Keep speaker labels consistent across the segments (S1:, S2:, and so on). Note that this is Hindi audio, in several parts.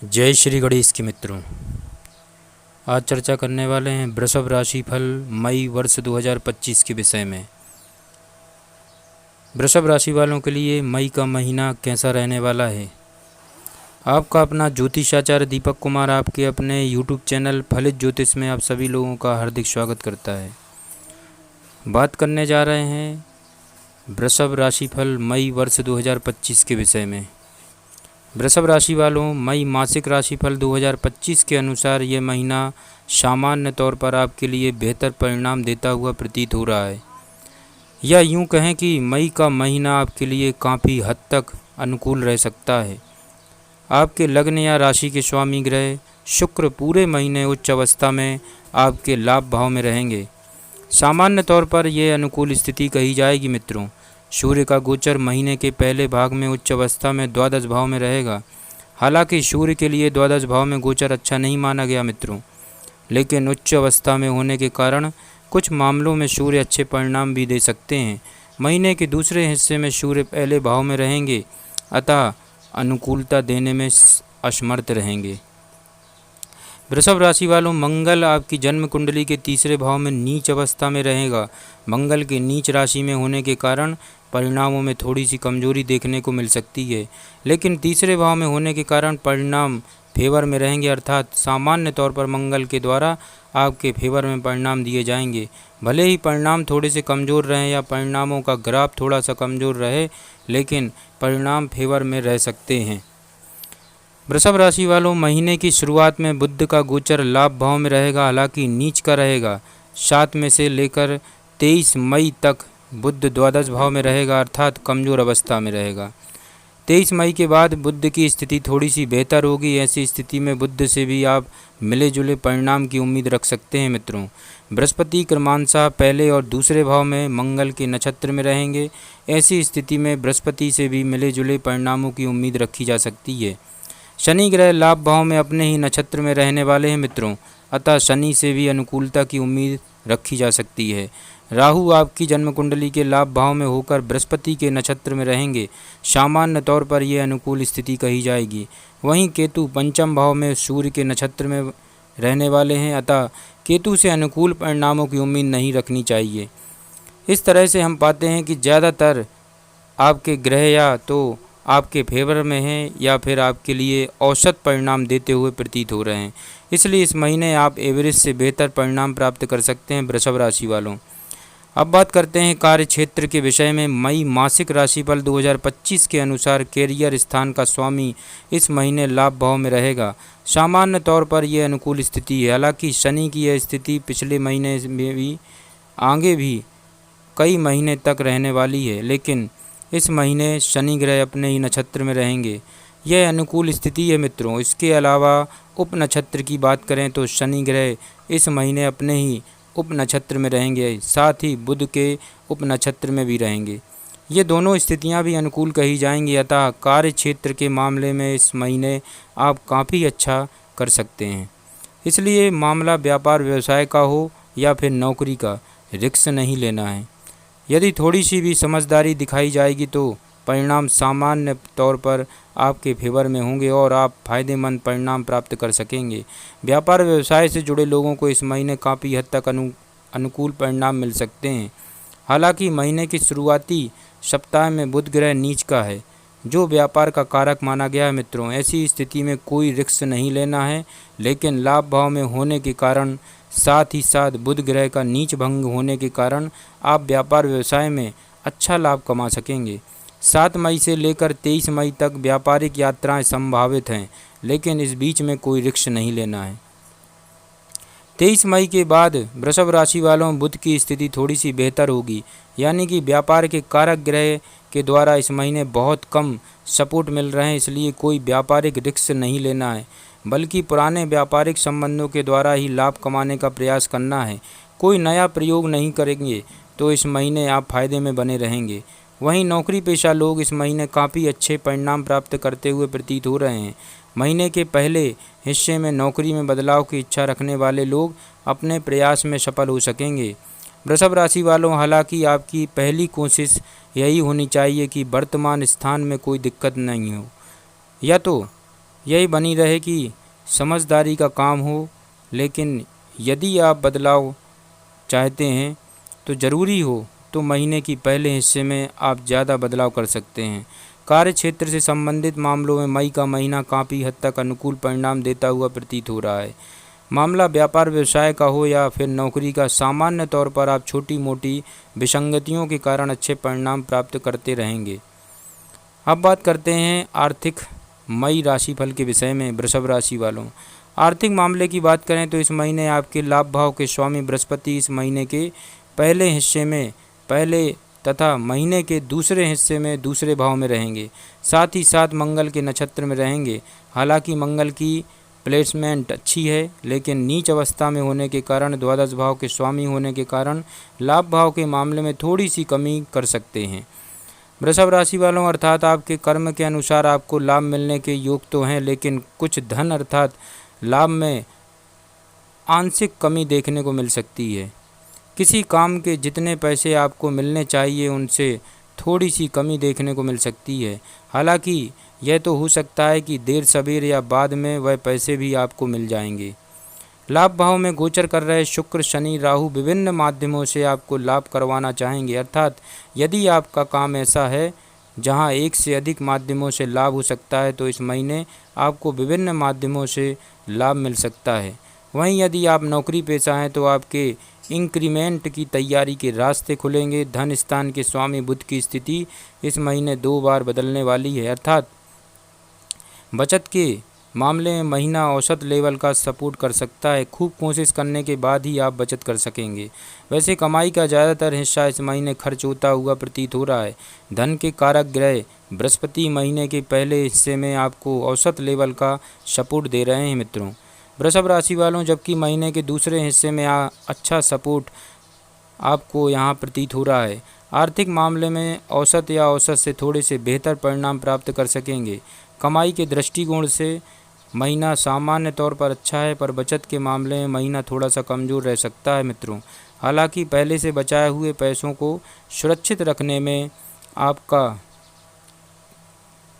S1: जय श्री गणेश के मित्रों। आज चर्चा करने वाले हैं वृषभ राशि फल मई वर्ष 2025 के विषय में। वृषभ राशि वालों के लिए मई का महीना कैसा रहने वाला है। आपका अपना ज्योतिषाचार्य दीपक कुमार आपके अपने यूट्यूब चैनल फलित ज्योतिष में आप सभी लोगों का हार्दिक स्वागत करता है। बात करने जा रहे हैं वृषभ राशि फल मई वर्ष 2025 के विषय में। वृषभ राशि वालों, मई मासिक राशिफल 2025 के अनुसार ये महीना सामान्य तौर पर आपके लिए बेहतर परिणाम देता हुआ प्रतीत हो रहा है। या यूं कहें कि मई का महीना आपके लिए काफ़ी हद तक अनुकूल रह सकता है। आपके लग्न या राशि के स्वामी ग्रह शुक्र पूरे महीने उच्च अवस्था में आपके लाभ भाव में रहेंगे। सामान्य तौर पर यह अनुकूल स्थिति कही जाएगी मित्रों। सूर्य का गोचर महीने के पहले भाग में उच्च अवस्था में द्वादश भाव में रहेगा। हालांकि सूर्य के लिए द्वादश भाव में गोचर अच्छा नहीं माना गया मित्रों, लेकिन उच्च अवस्था में होने के कारण कुछ मामलों में सूर्य अच्छे परिणाम भी दे सकते हैं। महीने के दूसरे हिस्से में सूर्य पहले भाव में रहेंगे, अतः अनुकूलता देने में असमर्थ रहेंगे। वृषभ राशि वालों, मंगल आपकी जन्म कुंडली के तीसरे भाव में नीच अवस्था में रहेगा। मंगल के नीच राशि में होने के कारण परिणामों में थोड़ी सी कमजोरी देखने को मिल सकती है, लेकिन तीसरे भाव में होने के कारण परिणाम फेवर में रहेंगे, अर्थात सामान्य तौर पर मंगल के द्वारा आपके फेवर में परिणाम दिए जाएंगे। भले ही परिणाम थोड़े से कमज़ोर रहें या परिणामों का ग्राफ थोड़ा सा कमज़ोर रहे, लेकिन परिणाम फेवर में रह सकते हैं। वृषभ राशि वालों, महीने की शुरुआत में बुध का गोचर लाभ भाव में रहेगा, हालांकि नीच का रहेगा। 7 में से लेकर 23 मई तक बुध द्वादश भाव में रहेगा, अर्थात कमज़ोर अवस्था में रहेगा। 23 मई के बाद बुध की स्थिति थोड़ी सी बेहतर होगी। ऐसी स्थिति में बुध से भी आप मिले जुले परिणाम की उम्मीद रख सकते हैं मित्रों। बृहस्पति क्रमांशः पहले और दूसरे भाव में मंगल के नक्षत्र में रहेंगे। ऐसी स्थिति में बृहस्पति से भी मिले जुले परिणामों की उम्मीद रखी जा सकती है। शनि ग्रह लाभ भाव में अपने ही नक्षत्र में रहने वाले हैं मित्रों, अतः शनि से भी अनुकूलता की उम्मीद रखी जा सकती है। राहु आपकी जन्म कुंडली के लाभ भाव में होकर बृहस्पति के नक्षत्र में रहेंगे। सामान्य तौर पर यह अनुकूल स्थिति कही जाएगी। वहीं केतु पंचम भाव में सूर्य के नक्षत्र में रहने वाले हैं, अतः केतु से अनुकूल परिणामों की उम्मीद नहीं रखनी चाहिए। इस तरह से हम पाते हैं कि ज़्यादातर आपके ग्रह या तो आपके फेवर में हैं या फिर आपके लिए औसत परिणाम देते हुए प्रतीत हो रहे हैं। इसलिए इस महीने आप एवरेज से बेहतर परिणाम प्राप्त कर सकते हैं वृषभ राशि वालों। अब बात करते हैं कार्य क्षेत्र के विषय में। मई मासिक राशिफल 2025 के अनुसार कैरियर स्थान का स्वामी इस महीने लाभ भाव में रहेगा। सामान्य तौर पर यह अनुकूल स्थिति है। हालांकि शनि की यह स्थिति पिछले महीने में भी आगे भी कई महीने तक रहने वाली है, लेकिन इस महीने शनि ग्रह अपने ही नक्षत्र में रहेंगे। यह अनुकूल स्थिति है मित्रों। इसके अलावा उप नक्षत्र की बात करें तो शनि ग्रह इस महीने अपने ही उप नक्षत्र में रहेंगे, साथ ही बुध के उप नक्षत्र में भी रहेंगे। ये दोनों स्थितियां भी अनुकूल कही जाएंगी, अतः कार्य क्षेत्र के मामले में इस महीने आप काफ़ी अच्छा कर सकते हैं। इसलिए मामला व्यापार व्यवसाय का हो या फिर नौकरी का, रिस्क नहीं लेना है। यदि थोड़ी सी भी समझदारी दिखाई जाएगी तो परिणाम सामान्य तौर पर आपके फेवर में होंगे और आप फायदेमंद परिणाम प्राप्त कर सकेंगे। व्यापार व्यवसाय से जुड़े लोगों को इस महीने काफ़ी हद तक अनुकूल परिणाम मिल सकते हैं। हालांकि महीने की शुरुआती सप्ताह में बुध ग्रह नीच का है, जो व्यापार का कारक माना गया है मित्रों। ऐसी स्थिति में कोई रिस्क नहीं लेना है, लेकिन लाभ भाव में होने के कारण साथ ही साथ बुध ग्रह का नीच भंग होने के कारण आप व्यापार व्यवसाय में अच्छा लाभ कमा सकेंगे। 7 मई से लेकर 23 मई तक व्यापारिक यात्राएं संभावित हैं, लेकिन इस बीच में कोई रिस्क नहीं लेना है। 23 मई के बाद वृषभ राशि वालों, बुध की स्थिति थोड़ी सी बेहतर होगी, यानी कि व्यापार के कारक ग्रह के द्वारा इस महीने बहुत कम सपोर्ट मिल रहे हैं। इसलिए कोई व्यापारिक रिस्क नहीं लेना है, बल्कि पुराने व्यापारिक संबंधों के द्वारा ही लाभ कमाने का प्रयास करना है। कोई नया प्रयोग नहीं करेंगे तो इस महीने आप फायदे में बने रहेंगे। वहीं नौकरी पेशा लोग इस महीने काफ़ी अच्छे परिणाम प्राप्त करते हुए प्रतीत हो रहे हैं। महीने के पहले हिस्से में नौकरी में बदलाव की इच्छा रखने वाले लोग अपने प्रयास में सफल हो सकेंगे। वृषभ राशि वालों, हालांकि आपकी पहली कोशिश यही होनी चाहिए कि वर्तमान स्थान में कोई दिक्कत नहीं हो, या तो यही बनी रहे कि समझदारी का काम हो, लेकिन यदि आप बदलाव चाहते हैं तो ज़रूरी हो तो महीने की पहले हिस्से में आप ज़्यादा बदलाव कर सकते हैं। कार्य क्षेत्र से संबंधित मामलों में मई का महीना काफ़ी हद तक अनुकूल परिणाम देता हुआ प्रतीत हो रहा है। मामला व्यापार व्यवसाय का हो या फिर नौकरी का, सामान्य तौर पर आप छोटी मोटी विसंगतियों के कारण अच्छे परिणाम प्राप्त करते रहेंगे। अब बात करते हैं आर्थिक मई राशिफल के विषय में। वृषभ राशि वालों, आर्थिक मामले की बात करें तो इस महीने आपके लाभ भाव के स्वामी बृहस्पति इस महीने के पहले हिस्से में पहले तथा महीने के दूसरे हिस्से में दूसरे भाव में रहेंगे। साथ ही साथ मंगल के नक्षत्र में रहेंगे। हालांकि मंगल की प्लेसमेंट अच्छी है, लेकिन नीच अवस्था में होने के कारण, द्वादश भाव के स्वामी होने के कारण लाभ भाव के मामले में थोड़ी सी कमी कर सकते हैं। वृषभ राशि वालों, अर्थात आपके कर्म के अनुसार आपको लाभ मिलने के योग तो हैं, लेकिन कुछ धन अर्थात लाभ में आंशिक कमी देखने को मिल सकती है। किसी काम के जितने पैसे आपको मिलने चाहिए उनसे थोड़ी सी कमी देखने को मिल सकती है। हालांकि यह तो हो सकता है कि देर सवेर या बाद में वह पैसे भी आपको मिल जाएंगे। लाभ भाव में गोचर कर रहे शुक्र, शनि, राहु विभिन्न माध्यमों से आपको लाभ करवाना चाहेंगे। अर्थात यदि आपका काम ऐसा है जहां एक से अधिक माध्यमों से लाभ हो सकता है तो इस महीने आपको विभिन्न माध्यमों से लाभ मिल सकता है। वहीं यदि आप नौकरी पेशा हैं तो आपके इंक्रीमेंट की तैयारी के रास्ते खुलेंगे। धन स्थान के स्वामी बुध की स्थिति इस महीने 2 बार बदलने वाली है। अर्थात बचत के मामले में महीना औसत लेवल का सपोर्ट कर सकता है। खूब कोशिश करने के बाद ही आप बचत कर सकेंगे। वैसे कमाई का ज़्यादातर हिस्सा इस महीने खर्च होता हुआ प्रतीत हो रहा है। धन के कारक ग्रह बृहस्पति महीने के पहले हिस्से में आपको औसत लेवल का सपोर्ट दे रहे हैं मित्रों। वृषभ राशि वालों, जबकि महीने के दूसरे हिस्से में अच्छा सपोर्ट आपको यहाँ प्रतीत हो रहा है। आर्थिक मामले में औसत या औसत से थोड़े से बेहतर परिणाम प्राप्त कर सकेंगे। कमाई के दृष्टिकोण से महीना सामान्य तौर पर अच्छा है, पर बचत के मामले में महीना थोड़ा सा कमज़ोर रह सकता है मित्रों। हालांकि पहले से बचाए हुए पैसों को सुरक्षित रखने में आपका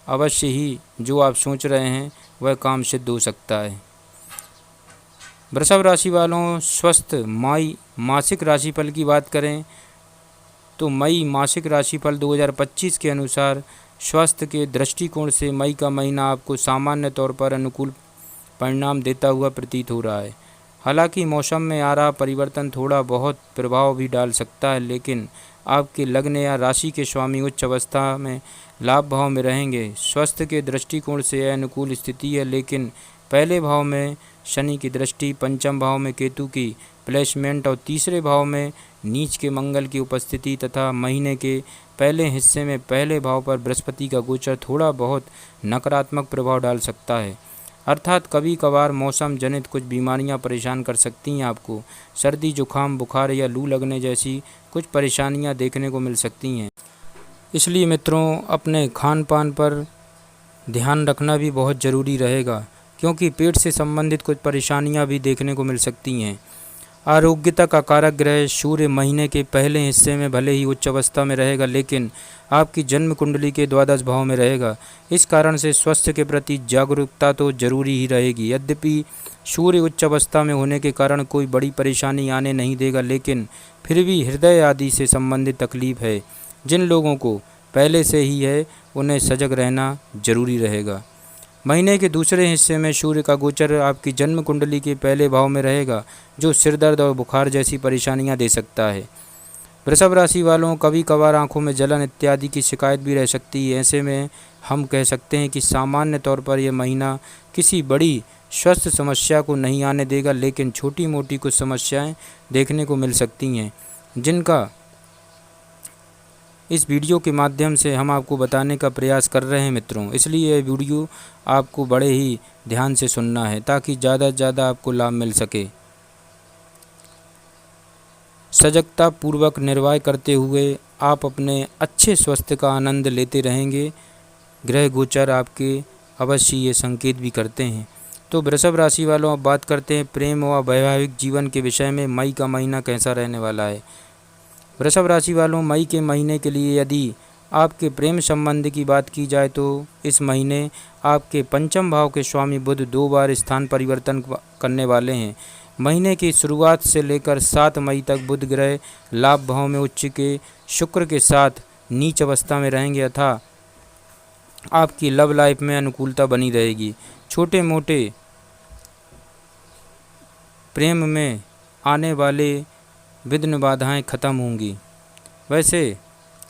S1: अवश्य ही जो आप सोच रहे हैं वह काम सिद्ध हो सकता है। वृषभ राशि वालों, स्वस्थ मई मासिक राशिफल की बात करें तो मई मासिक राशिफल 2025 के अनुसार स्वास्थ्य के दृष्टिकोण से मई का महीना आपको सामान्य तौर पर अनुकूल परिणाम देता हुआ प्रतीत हो रहा है। हालांकि मौसम में आ रहा परिवर्तन थोड़ा बहुत प्रभाव भी डाल सकता है, लेकिन आपके लग्न या राशि के स्वामी उच्च अवस्था में लाभ भाव में रहेंगे। स्वास्थ्य के दृष्टिकोण से यह अनुकूल स्थिति है, लेकिन पहले भाव में शनि की दृष्टि, पंचम भाव में केतु की प्लेसमेंट और तीसरे भाव में नीच के मंगल की उपस्थिति तथा महीने के पहले हिस्से में पहले भाव पर बृहस्पति का गोचर थोड़ा बहुत नकारात्मक प्रभाव डाल सकता है। अर्थात कभी कभार मौसम जनित कुछ बीमारियां परेशान कर सकती हैं आपको। सर्दी, जुखाम, बुखार या लू लगने जैसी कुछ परेशानियां देखने को मिल सकती हैं। इसलिए मित्रों, अपने खान पान पर ध्यान रखना भी बहुत ज़रूरी रहेगा, क्योंकि पेट से संबंधित कुछ परेशानियां भी देखने को मिल सकती हैं। आरोग्यता का कारक ग्रह सूर्य महीने के पहले हिस्से में भले ही उच्च अवस्था में रहेगा, लेकिन आपकी जन्म कुंडली के द्वादश भाव में रहेगा। इस कारण से स्वास्थ्य के प्रति जागरूकता तो जरूरी ही रहेगी। यद्यपि सूर्य उच्च अवस्था में होने के कारण कोई बड़ी परेशानी आने नहीं देगा, लेकिन फिर भी हृदय आदि से संबंधित तकलीफ है। जिन लोगों को पहले से ही है उन्हें सजग रहना जरूरी रहेगा। महीने के दूसरे हिस्से में सूर्य का गोचर आपकी जन्म कुंडली के पहले भाव में रहेगा, जो सिर दर्द और बुखार जैसी परेशानियां दे सकता है। वृषभ राशि वालों, कभी कभार आंखों में जलन इत्यादि की शिकायत भी रह सकती है। ऐसे में हम कह सकते हैं कि सामान्य तौर पर यह महीना किसी बड़ी स्वास्थ्य समस्या को नहीं आने देगा, लेकिन छोटी मोटी कुछ समस्याएं देखने को मिल सकती हैं, जिनका इस वीडियो के माध्यम से हम आपको बताने का प्रयास कर रहे हैं मित्रों। इसलिए यह वीडियो आपको बड़े ही ध्यान से सुनना है ताकि ज़्यादा से ज़्यादा आपको लाभ मिल सके। सजगता पूर्वक निर्वाह करते हुए आप अपने अच्छे स्वास्थ्य का आनंद लेते रहेंगे। ग्रह गोचर आपके अवश्य ये संकेत भी करते हैं। तो वृषभ राशि वालों, अब बात करते हैं प्रेम व वैवाहिक जीवन के विषय में। मई का महीना कैसा रहने वाला है। वृषभ राशि वालों, मई के महीने के लिए यदि आपके प्रेम संबंध की बात की जाए तो इस महीने आपके पंचम भाव के स्वामी बुध 2 बार स्थान परिवर्तन करने वाले हैं। महीने की शुरुआत से लेकर 7 मई तक बुध ग्रह लाभ भाव में उच्च के शुक्र के साथ नीच अवस्था में रहेंगे अतः आपकी लव लाइफ में अनुकूलता बनी रहेगी। छोटे मोटे प्रेम में आने वाले विघ्न बाधाएं खत्म होंगी। वैसे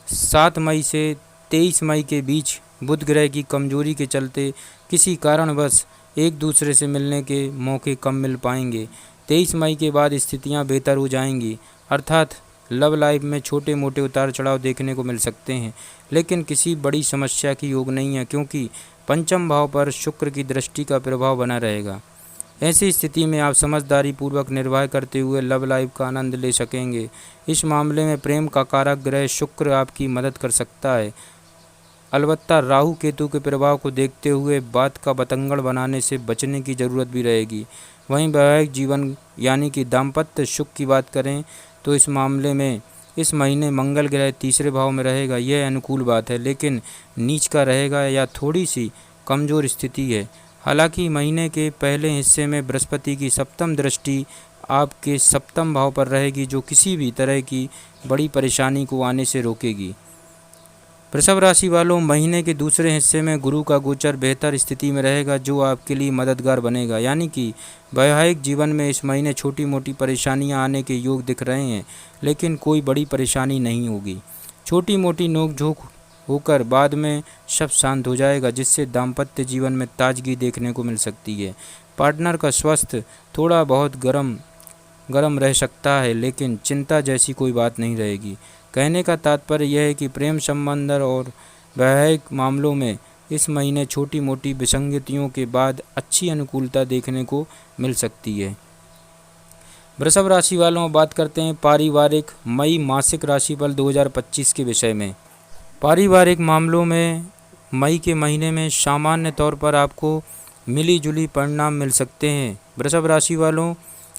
S1: 7 मई से 23 मई के बीच बुध ग्रह की कमजोरी के चलते किसी कारणवश एक दूसरे से मिलने के मौके कम मिल पाएंगे। 23 मई के बाद स्थितियां बेहतर हो जाएंगी, अर्थात लव लाइफ में छोटे मोटे उतार चढ़ाव देखने को मिल सकते हैं, लेकिन किसी बड़ी समस्या की योग नहीं है क्योंकि पंचम भाव पर शुक्र की दृष्टि का प्रभाव बना रहेगा। ऐसी स्थिति में आप समझदारी पूर्वक निर्वाह करते हुए लव लाइफ का आनंद ले सकेंगे। इस मामले में प्रेम का कारक ग्रह शुक्र आपकी मदद कर सकता है। अलबत्ता राहु केतु के प्रभाव को देखते हुए बात का बतंगड़ बनाने से बचने की ज़रूरत भी रहेगी। वहीं वैवाहिक जीवन यानी कि दाम्पत्य सुख की बात करें तो इस मामले में इस महीने मंगल ग्रह तीसरे भाव में रहेगा। यह अनुकूल बात है, लेकिन नीच का रहेगा या थोड़ी सी कमज़ोर स्थिति है। हालांकि महीने के पहले हिस्से में बृहस्पति की सप्तम दृष्टि आपके सप्तम भाव पर रहेगी, जो किसी भी तरह की बड़ी परेशानी को आने से रोकेगी। वृषभ राशि वालों, महीने के दूसरे हिस्से में गुरु का गोचर बेहतर स्थिति में रहेगा, जो आपके लिए मददगार बनेगा। यानी कि वैवाहिक जीवन में इस महीने छोटी मोटी परेशानियां आने के योग दिख रहे हैं, लेकिन कोई बड़ी परेशानी नहीं होगी। छोटी मोटी नोकझोंक होकर बाद में सब शांत हो जाएगा, जिससे दाम्पत्य जीवन में ताजगी देखने को मिल सकती है। पार्टनर का स्वास्थ्य थोड़ा बहुत गरम रह सकता है, लेकिन चिंता जैसी कोई बात नहीं रहेगी। कहने का तात्पर्य यह है कि प्रेम संबंध और वैवाहिक मामलों में इस महीने छोटी मोटी विसंगतियों के बाद अच्छी अनुकूलता देखने को मिल सकती है। वृषभ राशि वालों, बात करते हैं पारिवारिक मई मासिक राशिफल 2025 के विषय में। पारिवारिक मामलों में मई के महीने में सामान्य तौर पर आपको मिली जुली परिणाम मिल सकते हैं। वृषभ राशि वालों,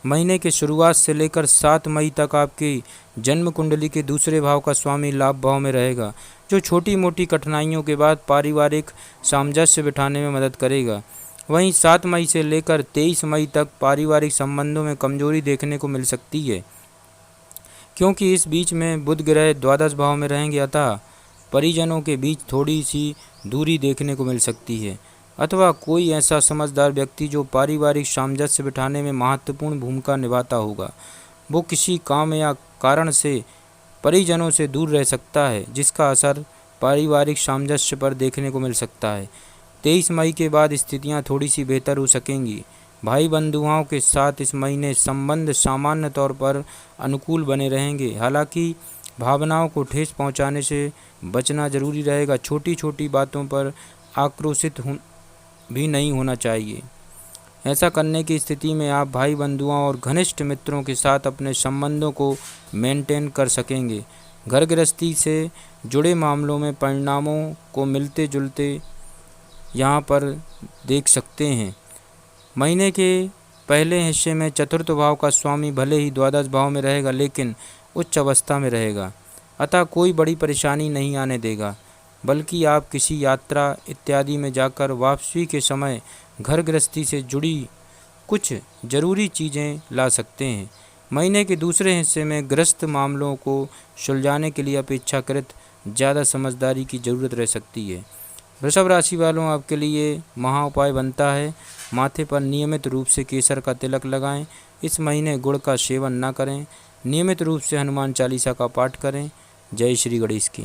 S1: महीने की शुरुआत से लेकर 7 मई तक आपकी जन्म कुंडली के दूसरे भाव का स्वामी लाभ भाव में रहेगा, जो छोटी मोटी कठिनाइयों के बाद पारिवारिक सामंजस्य बिठाने में मदद करेगा। वहीं 7 मई से लेकर 23 मई तक पारिवारिक संबंधों में कमजोरी देखने को मिल सकती है, क्योंकि इस बीच में बुध ग्रह द्वादश भाव में रहेंगे, अतः परिजनों के बीच थोड़ी सी दूरी देखने को मिल सकती है। अथवा कोई ऐसा समझदार व्यक्ति जो पारिवारिक सामंजस्य बिठाने में महत्वपूर्ण भूमिका निभाता होगा, वो किसी काम या कारण से परिजनों से दूर रह सकता है, जिसका असर पारिवारिक सामंजस्य पर देखने को मिल सकता है। 23 मई के बाद स्थितियां थोड़ी सी बेहतर हो सकेंगी। भाई बंधुओं के साथ इस महीने संबंध सामान्य तौर पर अनुकूल बने रहेंगे, हालांकि भावनाओं को ठेस पहुंचाने से बचना जरूरी रहेगा। छोटी छोटी बातों पर आक्रोशित भी नहीं होना चाहिए। ऐसा करने की स्थिति में आप भाई बंधुओं और घनिष्ठ मित्रों के साथ अपने संबंधों को मेंटेन कर सकेंगे। घर गृहस्थी से जुड़े मामलों में परिणामों को मिलते जुलते यहाँ पर देख सकते हैं। महीने के पहले हिस्से में चतुर्थ भाव का स्वामी भले ही द्वादश भाव में रहेगा, लेकिन उच्च अवस्था में रहेगा, अतः कोई बड़ी परेशानी नहीं आने देगा, बल्कि आप किसी यात्रा इत्यादि में जाकर वापसी के समय घर गृहस्थी से जुड़ी कुछ ज़रूरी चीज़ें ला सकते हैं। महीने के दूसरे हिस्से में गृहस्थ मामलों को सुलझाने के लिए अपेक्षाकृत ज़्यादा समझदारी की ज़रूरत रह सकती है। वृषभ राशि वालों, आपके लिए महा उपाय बनता है माथे पर नियमित रूप से केसर का तिलक लगाएं। इस महीने गुड़ का सेवन न करें। नियमित रूप से हनुमान चालीसा का पाठ करें। जय श्री गणेश की।